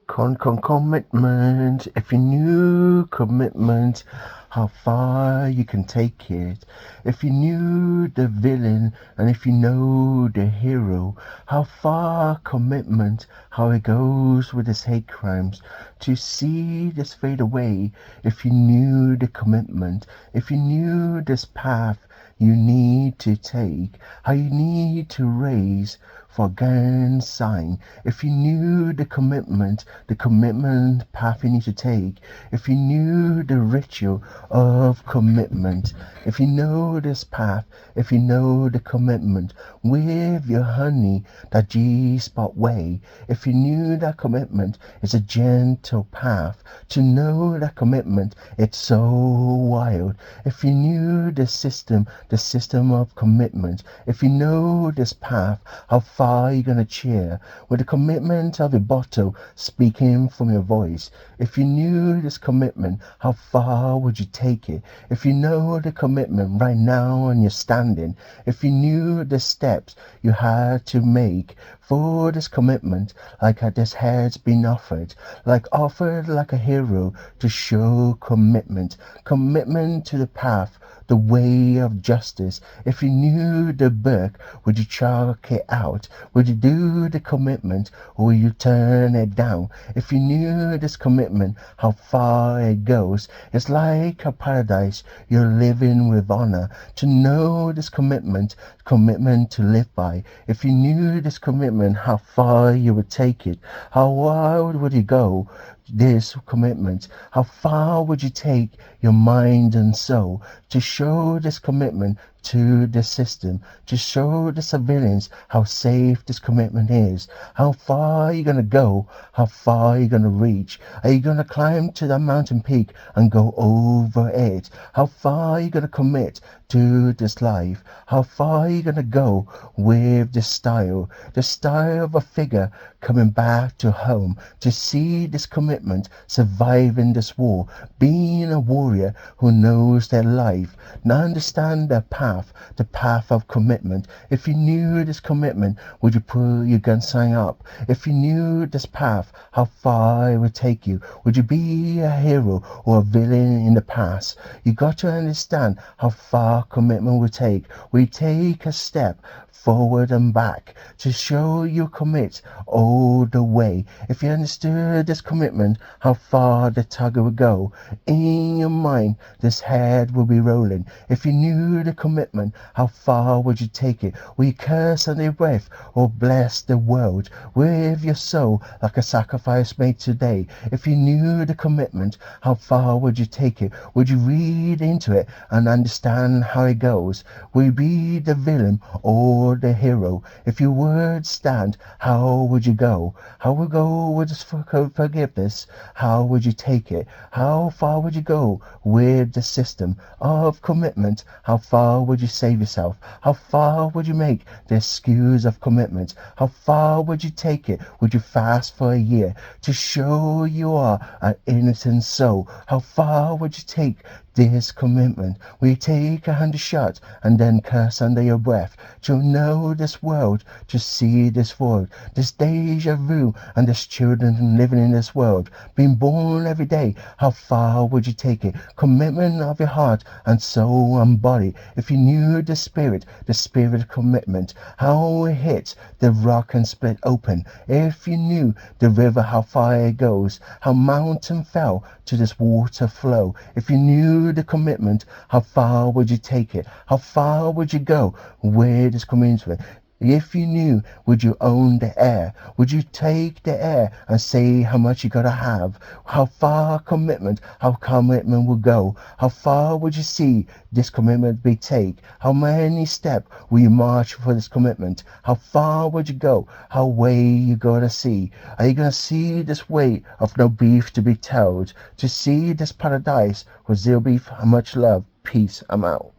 Commitment. If you knew commitment, how far you can take it. If you knew the villain and if you know the hero, how far commitment, how it goes with his hate crimes. To see this fade away, if you knew the commitment, if you knew this path you need to take, how you need to raise for again sign. If you knew the commitment path you need to take, if you knew the ritual of commitment, if you know this path, if you know the commitment with your honey, that G-spot way, if you knew that commitment is a gentle path, to know that commitment, it's so wild. If you knew the system of commitment, if you know this path, how far you gonna cheer with the commitment of a bottle speaking from your voice. If you knew this commitment, how far would you take it? If you know the commitment right now and you're standing, if you knew the steps you had to make for this commitment, like this has been offered like a hero to show commitment to the path, the way of justice. If you knew the book, would you chalk it out? Would you do the commitment or will you turn it down? If you knew this commitment, how far it goes, it's like a paradise you're living with honor. To know this commitment to live by. If you knew this commitment, how far you would take it, how wild would you go? This commitment, how far would you take your mind and soul to show this commitment to the system, to show the civilians how safe this commitment is? How far are you going to go? How far are you going to reach? Are you going to climb to that mountain peak and go over it? How far are you going to commit to this life? How far are you going to go with this style? The style of a figure coming back to home to see this commitment surviving this war, being a warrior who knows their life, now understand their path, the path of commitment. If you knew this commitment, would you put your gun sign up? If you knew this path, how far it would take you, would you be a hero or a villain in the past? You got to understand how far commitment will take. We take a step forward and back to show you commit all the way. If you understood this commitment, how far the tugger would go, in your mind this head will be rolling. If you knew the commitment, how far would you take it? Will you curse under your breath or bless the world with your soul like a sacrifice made today? If you knew the commitment, how far would you take it? Would you read into it and understand how it goes? Will you be the villain or the hero? If your words stand, how would you go? How would go with this forgiveness? How would you take it? How far would you go with the system of commitment? How far would you save yourself? How far would you make the excuse of commitment? How far would you take it? Would you fast for a year to show you are an innocent soul? How far would you take this commitment? Will you take 100 shots and then curse under your breath to know this world, to see this world, this deja vu and this children living in this world, being born every day? How far would you take it? Commitment of your heart and soul and body. If you knew the spirit of commitment, how it hits the rock and split open. If you knew the river, how far it goes, how mountain fell to this water flow. If you knew the commitment, how far would you take it? How far would you go with this commitment? If you knew, would you own the air? Would you take the air and say how much you gotta have? How commitment will go? How far would you see this commitment be take? How many steps will you march for this commitment? How far would you go? How way you gotta see? Are you gonna see this way of no beef to be told? To see this paradise with zero beef and much love? Peace, I'm out.